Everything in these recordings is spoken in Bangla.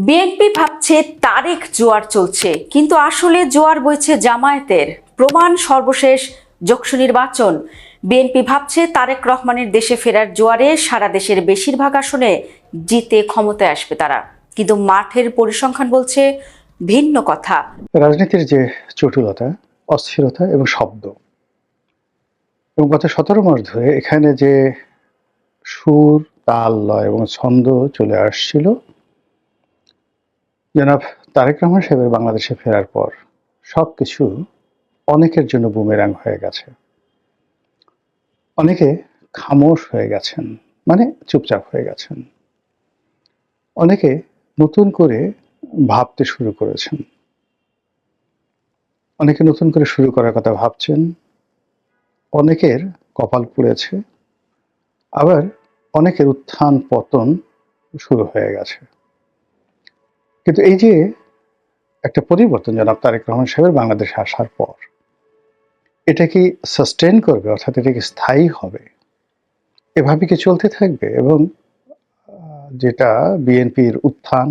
বিএনপি ভাবছে তারেক জোয়ার চলছে, কিন্তু আসলে জোয়ার বইছে জামায়াতের। প্রমাণ সর্বশেষ জোকসু নির্বাচন। বিএনপি ভাবছে তারেক রহমানের দেশে ফেরার জোয়ারে সারা দেশের বেশিরভাগ আসনে জিতে ক্ষমতায় আসবে তারা, কিন্তু মাঠের পরিসংখ্যান বলছে ভিন্ন কথা। রাজনীতির যে চটুলতা, অস্থিরতা এবং শব্দ, এবং গত 17 মাস ধরে এখানে যে সুর, তাল, লয় এবং ছন্দ চলে আসছিল, জনাব তারেক রহমান সাহেবের বাংলাদেশে ফেরার পর সবকিছু অনেকের জন্য বুমেরাং হয়ে গেছে। অনেকে খামোশ হয়ে গেছেন, মানে চুপচাপ হয়ে গেছেন। অনেকে নতুন করে ভাবতে শুরু করেছেন, অনেকে নতুন করে শুরু করার কথা ভাবছেন, অনেকের কপাল পুড়েছে, আবার অনেকের উত্থান পতন শুরু হয়ে গেছে। কিন্তু এই যে একটা পরিবর্তন জনাব তারেক রহমান সাহেবের বাংলাদেশে আসার পর, এটা কি সাস্টেন করবে, অর্থাৎ এটা কি স্থায়ী হবে, এভাবে কি চলতে থাকবে? এবং যেটা বিএনপির উত্থান,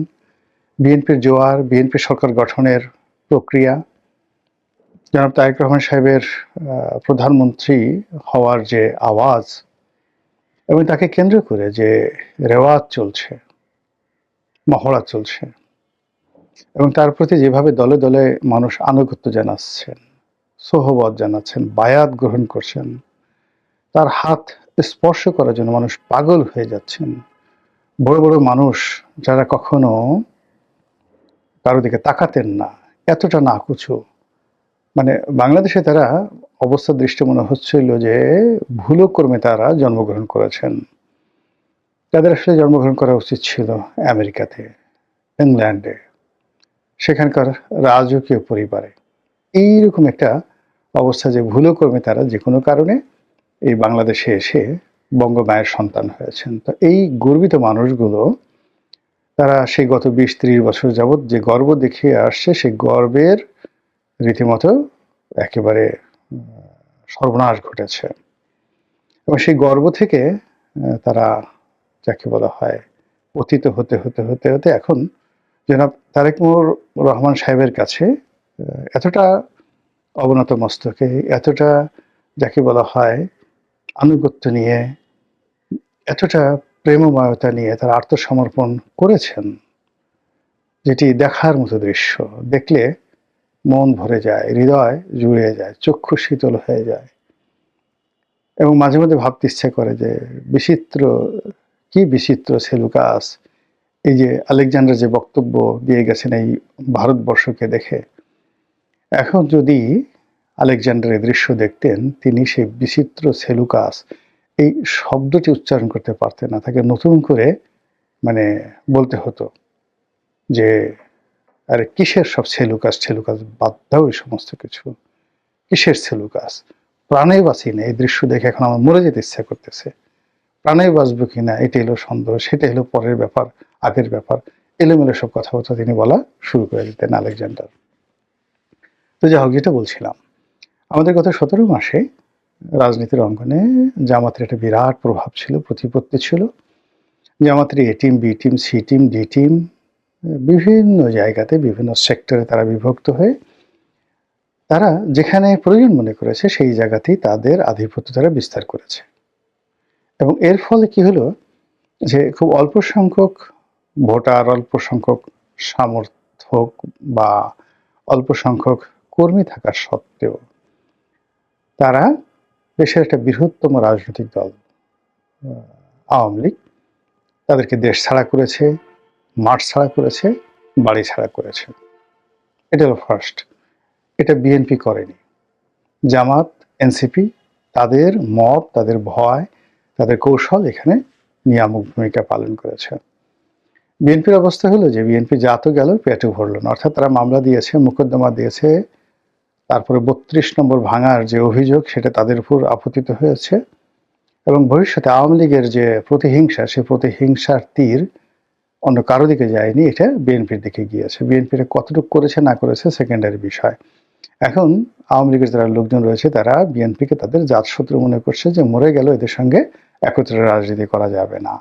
বিএনপির জোয়ার, বিএনপি সরকার গঠনের প্রক্রিয়া, জনাব তারেক রহমান সাহেবের প্রধানমন্ত্রী হওয়ার যে আওয়াজ, এবং তাকে কেন্দ্র করে যে রেওয়াজ চলছে, মহড়া চলছে, এবং তার প্রতি যেভাবে দলে দলে মানুষ আনুগত্য জানাচ্ছেন, সোহবত জানাচ্ছেন, বায়াত গ্রহণ করছেন, তার হাত স্পর্শ করার জন্য মানুষ পাগল হয়ে যাচ্ছেন। বড় বড় মানুষ যারা কখনো কারো দিকে তাকাতেন না, এতটা নাকুচু, মানে বাংলাদেশে তারা অবস্থা দৃষ্টি মনে হচ্ছিল যে ভুলক্রমে তারা জন্মগ্রহণ করেছেন। তাদের আসলে জন্মগ্রহণ করা উচিত ছিল আমেরিকাতে, ইংল্যান্ডে, সেখানকার রাজকীয় পরিবারে। এইরকম একটা অবস্থা যে ভুলক্রমে তারা যে কোনো কারণে এই বাংলাদেশে এসে বঙ্গমায়ের সন্তান হয়েছেন। তো এই গর্বিত মানুষগুলো, তারা সেই গত 20-30 বছর যাবৎ যে গর্ব দেখিয়ে আসছে, সেই গর্বের রীতিমতো একেবারে সর্বনাশ ঘটেছে। এবং সেই গর্ব থেকে তারা, যাকে বলা হয়, পতিত হতে হতে হতে হতে এখন জনাব তারেক রহমান সাহেবের কাছে এতটা অবনত মস্তকে, এতটা যাকে বলা হয় আনুগত্য নিয়ে, এতটা প্রেমময়তা নিয়ে তারা আত্মসমর্পণ করেছেন, যেটি দেখার মতো দৃশ্য। দেখলে মন ভরে যায়, হৃদয় জুড়ে যায়, চক্ষু শীতল হয়ে যায়, এবং মাঝে মাঝে ভাবতে ইচ্ছে করে যে কি বিচিত্র সেলুকাস, এই যে আলেকজান্ডার যে বক্তব্য দিয়ে গেছেন এই ভারতবর্ষকে দেখে, এখন যদি আলেকজান্ডার এই দৃশ্য দেখতেন, তিনি সেই বিচিত্র সেলুকাস এই শব্দটি উচ্চারণ করতে পারতেন না, তাকে নতুন করে মানে বলতে হতো যে আরে কিসের সব সেলুকাস, সেলুকাস বাদ দাও, এই সমস্ত কিছু কিসের সেলুকাস, প্রাণে বাঁচি না, এই দৃশ্য দেখে এখন আমার মরে যেতে ইচ্ছা করতেছে, প্রাণে বাঁচবো কিনা এটা হলো সন্দেহ, সেটা হলো পরের ব্যাপার, আগের ব্যাপার, এলোমেলো সব কথাবার্তা তিনি বলা শুরু করে দিতেন আলেকজান্ডার। তো যাই হোক, যেটা বলছিলাম, আমাদের গত 17 মাসে রাজনীতির অঙ্গনে জামাতের একটা বিরাট প্রভাব ছিল, প্রতিপত্তি ছিল। জামাতের A team, B team, C team, D team, বিভিন্ন জায়গাতে বিভিন্ন সেক্টরে তারা বিভক্ত হয়ে তারা যেখানে প্রয়োজন মনে করেছে সেই জায়গাতেই তাদের আধিপত্য তারা বিস্তার করেছে। এবং এর ফলে কি হলো যে খুব অল্প সংখ্যক ভোটার, অল্প সংখ্যক সমর্থক বা অল্প সংখ্যক কর্মী থাকার সত্ত্বেও তারা দেশের একটা বৃহত্তম রাজনৈতিক দল আওয়ামী লীগ তাদেরকে দেশ ছাড়া করেছে, মাঠ ছাড়া করেছে, বাড়ি ছাড়া করেছে। এটা হলো ফার্স্ট। এটা বিএনপি করেনি। জামাত, এনসিপি তাদের মত, তাদের ভয়, তাদের কৌশল এখানে নিয়ামক ভূমিকা পালন করেছে। বিএনপির অবস্থা হলো যে বিএনপি যা তো গেল, পেটে ভরল না, অর্থাৎ তারা মামলা দিয়েছে, মোকদ্দমা দিয়েছে, তারপরে 32 নম্বর ভাঙার যে অভিযোগ সেটা তাদের উপর আপতিত হয়েছে, এবং ভবিষ্যতে আওয়ামী লীগের যে প্রতিহিংসা, সেই প্রতিহিংসার তীর অন্য কারো দিকে যায়নি, এটা বিএনপির দিকে গিয়েছে। বিএনপির কতটুকু করেছে না করেছে সেকেন্ডারি বিষয়। এখন আওয়ামী লীগের যারা লোকজন রয়েছে তারা বিএনপিকে তাদের জাতশত্রু মনে করছে, যে মরে গেল, এদের সঙ্গে একত্রে রাজনীতি করা যাবে না।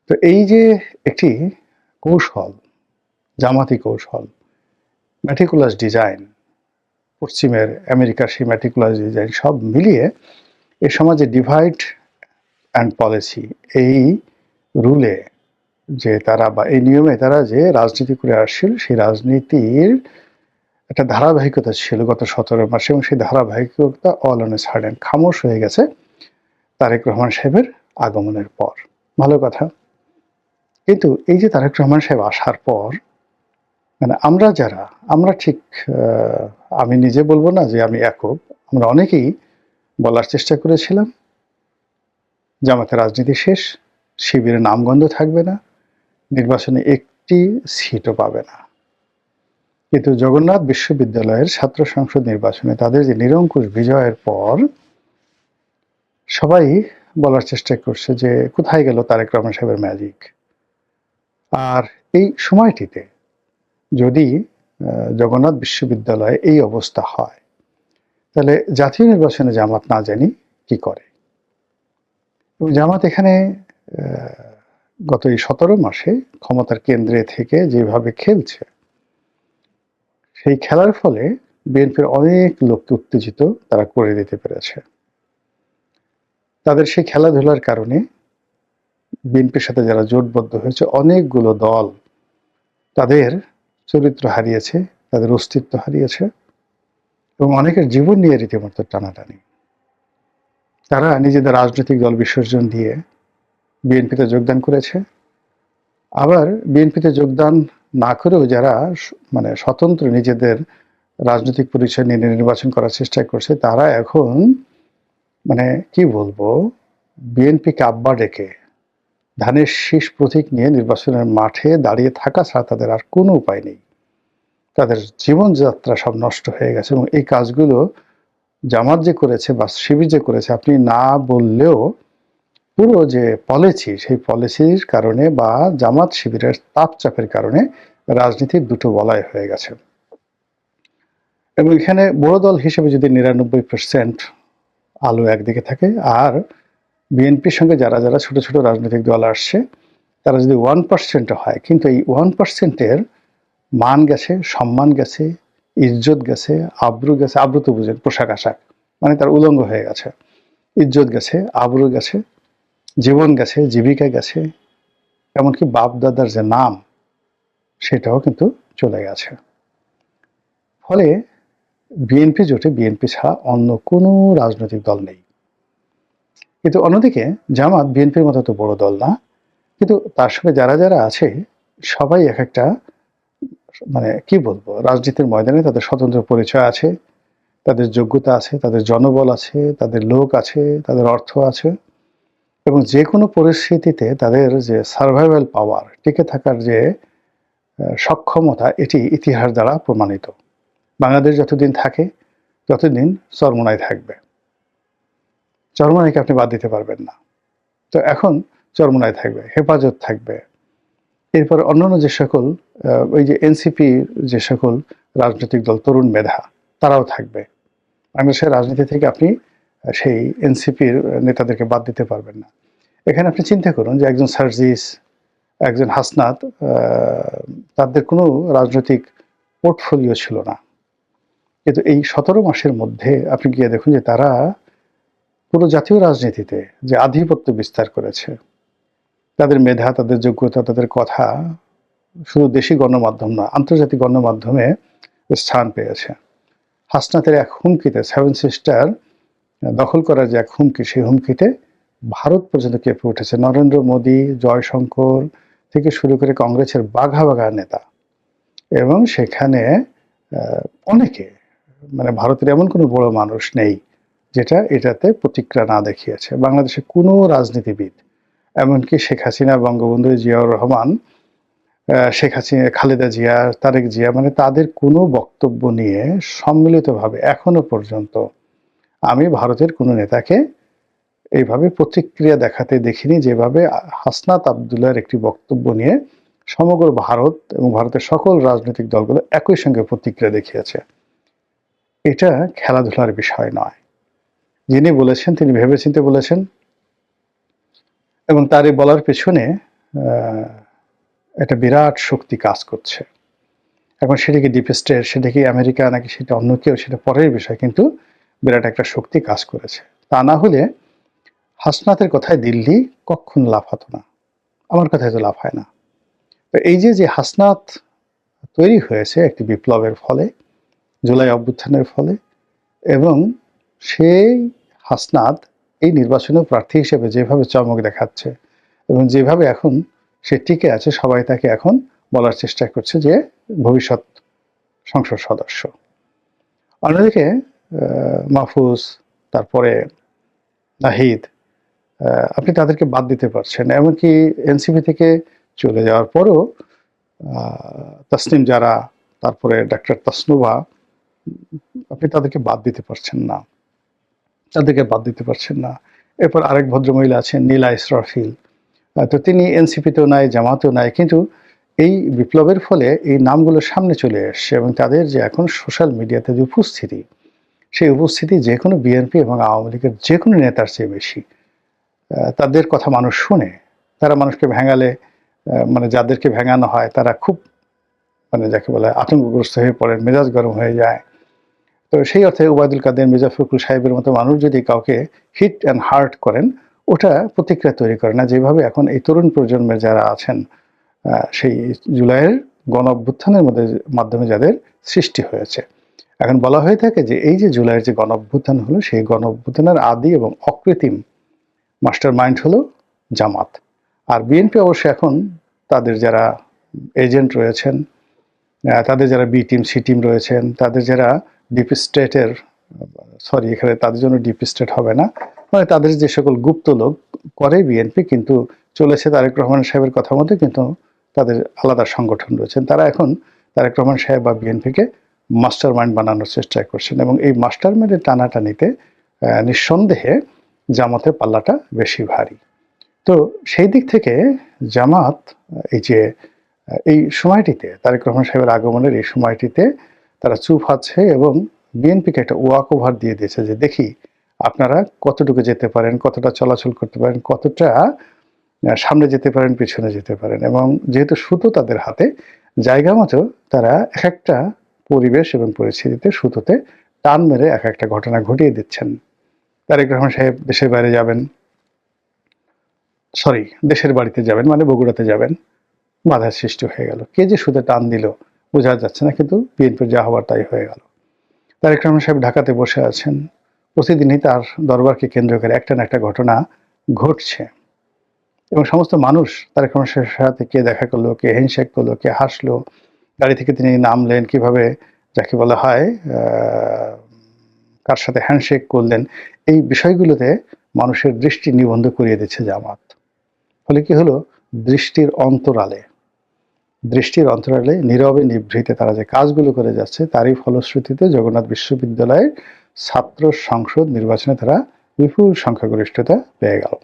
তো এই যে একটি কৌশল, জামাতি কৌশল, ম্যাটিকুলাস ডিজাইন, পশ্চিমের আমেরিকার সেই ম্যাটিকুলাস ডিজাইন সব মিলিয়ে এই সমাজে ডিভাইড অ্যান্ড পলিসি এই রুলে যে তারা বা এই নিয়মে তারা যে রাজনীতি করে আসছিল, সেই রাজনীতির একটা ধারাবাহিকতা ছিল গত 17 মাসে, এবং সেই ধারাবাহিকতা অল অন এ সাডেন খামোশ হয়ে গেছে তারেক রহমান সাহেবের আগমনের পর। ভালো কথা। কিন্তু এই যে তারেক রহমান সাহেব আসার পর মানে আমরা ঠিক আমি নিজে বলবো না যে আমি একক, আমরা অনেকেই বলার চেষ্টা করেছিলাম জামাতের রাজনীতি শেষ, শিবিরের নামগন্ধ থাকবে না, নির্বাচনে একটি সিটও পাবে না। কিন্তু জগন্নাথ বিশ্ববিদ্যালয়ের ছাত্র সংসদ নির্বাচনে তাদের যে নিরঙ্কুশ বিজয়ের পর সবাই বলার চেষ্টা করছে যে কোথায় গেল তারেক রহমান সাহেবের ম্যাজিক। আর এই সময়টিতে যদি জগন্নাথ বিশ্ববিদ্যালয়ে এই অবস্থা হয়, তাহলে জাতীয় নির্বাচনে জামাত না জানি কি করে। এবং জামাত এখানে গত এই 17 মাসে ক্ষমতার কেন্দ্রে থেকে যেভাবে খেলছে, সেই খেলার ফলে বিএনপির অনেক লোককে উত্তেজিত তারা করে দিতে পেরেছে। তাদের সেই খেলাধুলার কারণে বিএনপির সাথে যারা জোটবদ্ধ হয়েছে, অনেকগুলো দল তাদের চরিত্র হারিয়েছে, তাদের অস্তিত্ব হারিয়েছে, এবং অনেকের জীবন নিয়ে রীতিমতো টানাটানি। তারা নিজেদের রাজনৈতিক দল বিসর্জন দিয়ে বিএনপিতে যোগদান করেছে। আবার বিএনপিতে যোগদান না করেও যারা মানে স্বতন্ত্র নিজেদের রাজনৈতিক পরিচয় নিয়ে নির্বাচন করার চেষ্টা করছে, তারা এখন মানে কি বলবো, বিএনপিকে আব্বা ডেকে ধানের শীষ প্রতীক নিয়ে নির্বাচনের মাঠে দাঁড়িয়ে থাকা ছাড়া তাদের আর কোনো উপায় নেই। তাদের জীবনযাত্রা সব নষ্ট হয়ে গেছে। এবং এই কাজগুলো জামাত যে করেছে বা শিবির যে করেছে, আপনি না বললেও পুরো যে পলিসি, সেই পলিসির কারণে বা জামাত শিবিরের তাপচাপের কারণে রাজনীতির দুটো বলয় হয়ে গেছে। এবং এখানে বড় দল হিসেবে যদি 99% আলো একদিকে থাকে, আর বিএনপির সঙ্গে যারা যারা ছোট ছোট রাজনৈতিক দল আসছে তারা যদি 1% হয়, কিন্তু এই 1%-এর মান গেছে, সম্মান গেছে, ইজ্জত গেছে, আব্রু গেছে। আব্রু তো বুঝেন, পোশাক আশাক, মানে তার উলঙ্গ হয়ে গেছে। ইজ্জত গেছে, আব্রু গেছে, জীবন গেছে, জীবিকা গেছে, এমনকি বাপ দাদার যে নাম সেটাও কিন্তু চলে গেছে। ফলে বিএনপি জোটে বিএনপি ছাড়া অন্য কোনো রাজনৈতিক দল নেই। কিন্তু অন্যদিকে জামাত বিএনপির মতো তো বড় দল না, কিন্তু তার সঙ্গে যারা যারা আছে সবাই এক একটা মানে কি বলবো, রাজনীতির ময়দানে তাদের স্বতন্ত্র পরিচয় আছে, তাদের যোগ্যতা আছে, তাদের জনবল আছে, তাদের লোক আছে, তাদের অর্থ আছে, এবং যে কোনো পরিস্থিতিতে তাদের যে সার্ভাইভাল পাওয়ার, টিকে থাকার যে সক্ষমতা, এটি ইতিহাস দ্বারা প্রমাণিত। বাংলাদেশ যতদিন থাকে ততদিন চরমোনাই থাকবে, চরমোনাইকে আপনি বাদ দিতে পারবেন না। তো এখন চরমোনাই থাকবে, হেফাজত থাকবে, এরপর অন্যান্য যে সকল ওই যে এনসিপি যে সকল রাজনৈতিক দল, তরুণ মেধা, তারাও থাকবে। বাংলাদেশের রাজনীতি থেকে আপনি সেই এনসিপির নেতাদেরকে বাদ দিতে পারবেন না। এখানে আপনি চিন্তা করুন যে একজন সার্জিস, একজন হাসনাত, তাদের কোনো রাজনৈতিক পোর্টফোলিও ছিল না, কিন্তু এই 17 মাসের মধ্যে আপনি গিয়ে দেখুন যে তারা পুরো জাতীয় রাজনীতিতে যে আধিপত্য বিস্তার করেছে। তাদের মেধা, তাদের যোগ্যতা, তাদের কথা শুধু দেশি গণমাধ্যম না, আন্তর্জাতিক গণমাধ্যমে স্থান পেয়েছে। হাসনাতের এক হুমকিতে, 7 সিস্টার দখল করার যে এক হুমকি, সেই হুমকিতে ভারত পর্যন্ত কেঁপে উঠেছে। নরেন্দ্র মোদী, জয়শঙ্কর থেকে শুরু করে কংগ্রেসের বাঘা বাঘা নেতা, এবং সেখানে অনেকে, মানে ভারতের এমন কোনো বড় মানুষ নেই যেটা এটাতে প্রতিক্রিয়া না দেখিয়েছে। বাংলাদেশে কোনো রাজনীতিবিদ, এমনকি শেখ হাসিনা, বঙ্গবন্ধু, জিয়াউর রহমান, শেখ হাসিনা, খালেদা জিয়া, তারেক জিয়া, মানে তাদের কোনো বক্তব্য নিয়ে সম্মিলিতভাবে এখনো পর্যন্ত আমি ভারতের কোনো নেতাকে এইভাবে প্রতিক্রিয়া দেখাতে দেখিনি, যেভাবে হাসনাত আবদুল্লাহর একটি বক্তব্য নিয়ে সমগ্র ভারত এবং ভারতের সকল রাজনৈতিক দলগুলো একই সঙ্গে প্রতিক্রিয়া দেখিয়েছে। এটা খেলাধুলার বিষয় নয়। যিনি বলেছেন তিনি ভেবেচিন্তে বলেছেন, এবং তার এই বলার পেছনে একটা বিরাট শক্তি কাজ করছে। এখন সেটা কি ডিপ স্টেট, সেটা কি আমেরিকা, নাকি সেটা অন্য কেউ, সেটা পরের বিষয়, কিন্তু বিরাট একটা শক্তি কাজ করেছে। তা না হলে হাসনাতের কথায় দিল্লি কখনো লাফাতো না, আমার কথায় তো লাফায় না। তো এই যে হাসনাত তৈরি হয়েছে একটি বিপ্লবের ফলে, জুলাই অভ্যুত্থানের ফলে, এবং সেই হাসনাত এই নির্বাচনে প্রার্থী হিসেবে যেভাবে চমক দেখাচ্ছে এবং যেভাবে এখন সে টিকে আছে, সবাই তাকে এখন বলার চেষ্টা করছে যে ভবিষ্যৎ সংসদ সদস্য। অন্যদিকে মাহফুজ, তারপরে নাহিদ, আপনি তাদেরকে বাদ দিতে পারছেন। এমনকি এনসিপি থেকে চলে যাওয়ার পরও তাসনিম যারা, তারপরে ডাক্তার তাসনুভা, আপনি তাদেরকে বাদ দিতে পারছেন না, তাদেরকে বাদ দিতে পারছেন না। এরপর আরেক ভদ্রমহিলা আছেন নীলা ইসরাফিল, তো তিনি এনসিপিতেও নাই, জামাতেও নাই, কিন্তু এই বিপ্লবের ফলে এই নামগুলো সামনে চলে এসছে এবং তাদের যে এখন সোশ্যাল মিডিয়াতে যে উপস্থিতি, সেই উপস্থিতি যে কোনো বিএনপি এবং আওয়ামী লীগের যে কোনো নেতার চেয়ে বেশি। তাদের কথা মানুষ শুনে, তারা মানুষকে ভেঙালে, মানে যাদেরকে ভেঙানো হয় তারা খুব, মানে যাকে বলে আতঙ্কগ্রস্ত হয়ে পড়েন, মেজাজ গরম হয়ে যায়। তো সেই অর্থে ওবায়দুল কাদের, মির্জা ফখরুল সাহেবের মতো মানুষ যদি কাউকে হিট অ্যান্ড হার্ট করেন, ওটা প্রতিক্রিয়া তৈরি করে না, যেভাবে এখন এই তরুণ প্রজন্মের যারা আছেন, সেই জুলাইয়ের গণ অভ্যুত্থানের মাধ্যমে যাদের সৃষ্টি হয়েছে। এখন বলা হয়ে থাকে যে এই যে জুলাইয়ের যে গণ অভ্যুত্থান হলো, সেই গণ অভ্যুত্থানের আদি এবং অকৃত্রিম মাস্টার মাইন্ড হলো জামাত। আর বিএনপি অবশ্য এখন তাদের যারা এজেন্ট রয়েছেন, তাদের যারা বি টিম, সি টিম রয়েছেন, তাদের যারা ডিপ স্টেটের, সরি এখানে তাদের জন্য ডিপ স্টেট হবে না, মানে তাদের যে সকল গুপ্ত লোক করে বিএনপি, কিন্তু চলেছে তারেক রহমান সাহেবের কথা মতো, কিন্তু তাদের আলাদা সংগঠন রয়েছেন, তারা এখন তারেক রহমান সাহেব বা বিএনপিকে মাস্টার মাইন্ড বানানোর চেষ্টা করছেন। এবং এই মাস্টার মাইন্ডের টানাটানিতে নিঃসন্দেহে জামাতের পাল্লাটা বেশি ভারী। তো সেই দিক থেকে জামাত এই যে এই সময়টিতে, তারেক রহমান সাহেবের আগমনের এই সময়টিতে তারা চুপ আছে এবং বিএনপিকে একটা ওয়াক ওভার দিয়ে দিয়েছে যে দেখি আপনারা কতটুকু যেতে পারেন, কতটা চলাচল করতে পারেন, কতটা সামনে যেতে পারেন, পিছনে যেতে পারেন। এবং যেহেতু সুতো তাদের হাতে, জায়গা মতো তারা এক একটা পরিবেশ এবং পরিস্থিতিতে সুতোতে টান মেরে এক একটা ঘটনা ঘটিয়ে দিচ্ছেন। তারেক রহমান সাহেব দেশের বাইরে যাবেন, সরি দেশের বাড়িতে যাবেন, মানে বগুড়াতে যাবেন, বাধার সৃষ্টি হয়ে গেল। কে যে সুদে টান দিল বোঝা যাচ্ছে না, কিন্তু বিএনপির যা হওয়ার তাই হয়ে গেল। তারেক রহমান সাহেব ঢাকাতে বসে আছেন, প্রতিদিনই তার দরবারকে কেন্দ্র করে একটা না একটা ঘটনা ঘটছে এবং সমস্ত মানুষ তারেক রহমান সাহেবের সাথে কে দেখা করলো, কে হ্যান্ডশেক করলো, কে হাসলো, গাড়ি থেকে তিনি নামলেন, কিভাবে যাকে বলা হয় কার সাথে হ্যান্ডশেক করলেন, এই বিষয়গুলোতে মানুষের দৃষ্টি নিবন্ধ করিয়ে দিচ্ছে জামাত। ফলে কি হলো, দৃষ্টির অন্তরালে নীরবে নিভৃতে তারা যে কাজগুলো করে যাচ্ছে, তারই ফলশ্রুতিতে জগন্নাথ বিশ্ববিদ্যালয়ের ছাত্র সংসদ নির্বাচনে তারা বিপুল সংখ্যাগরিষ্ঠতা পেয়ে গেল।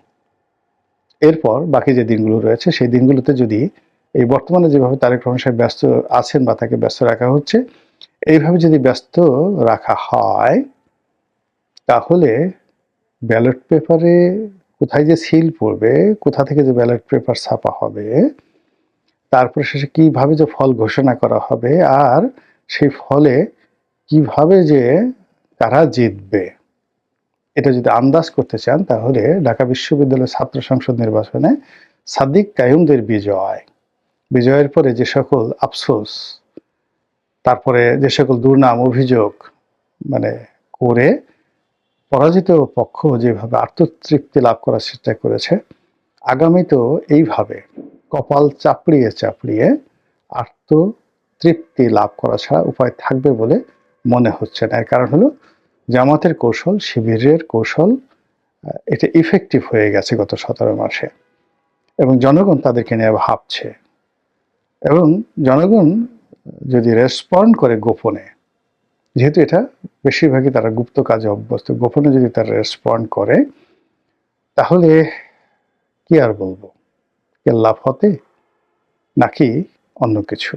এরপর বাকি যে দিনগুলো রয়েছে, সেই দিনগুলোতে যদি এই বর্তমানে যেভাবে তারেক রহমান সাহেব ব্যস্ত আছেন বা তাকে ব্যস্ত রাখা হচ্ছে, এইভাবে যদি ব্যস্ত রাখা হয়, তাহলে ব্যালট পেপারে কোথায় যে সিল পড়বে, কোথা থেকে যে ব্যালট পেপার ছাপা হবে, তারপরে শেষে কিভাবে যে ফল ঘোষণা করা হবে, আর সেই ফলে কিভাবে যে কারা জিতবে, এটা যদি আন্দাজ করতে চান, তাহলে ঢাকা বিশ্ববিদ্যালয় ছাত্র সংসদ নির্বাচনে সাদিক কায়ুমদের বিজয়ের পরে যে সকল আফসোস, তারপরে যে সকল দুর্নাম অভিযোগ মানে করে পরাজিত পক্ষ যেভাবে আত্মতৃপ্তি লাভ করার চেষ্টা করেছে, আগামীতেও এইভাবে কপাল চাপড়িয়ে আত্মতৃপ্তি লাভ করা ছাড়া উপায় থাকবে বলে মনে হচ্ছে না। এর কারণ হলো জামাতের কৌশল, শিবিরের কৌশল, এটা ইফেক্টিভ হয়ে গেছে গত 17 মাসে এবং জনগণ তাদেরকে নিয়ে ভাবছে। এবং জনগণ যদি রেসপন্ড করে গোপনে, যেহেতু এটা বেশিরভাগই তারা গুপ্ত কাজে অভ্যস্ত, গোপনে যদি তারা রেসপন্ড করে, তাহলে কি আর বলবো, এর লাভ হতে নাকি অন্য কিছু।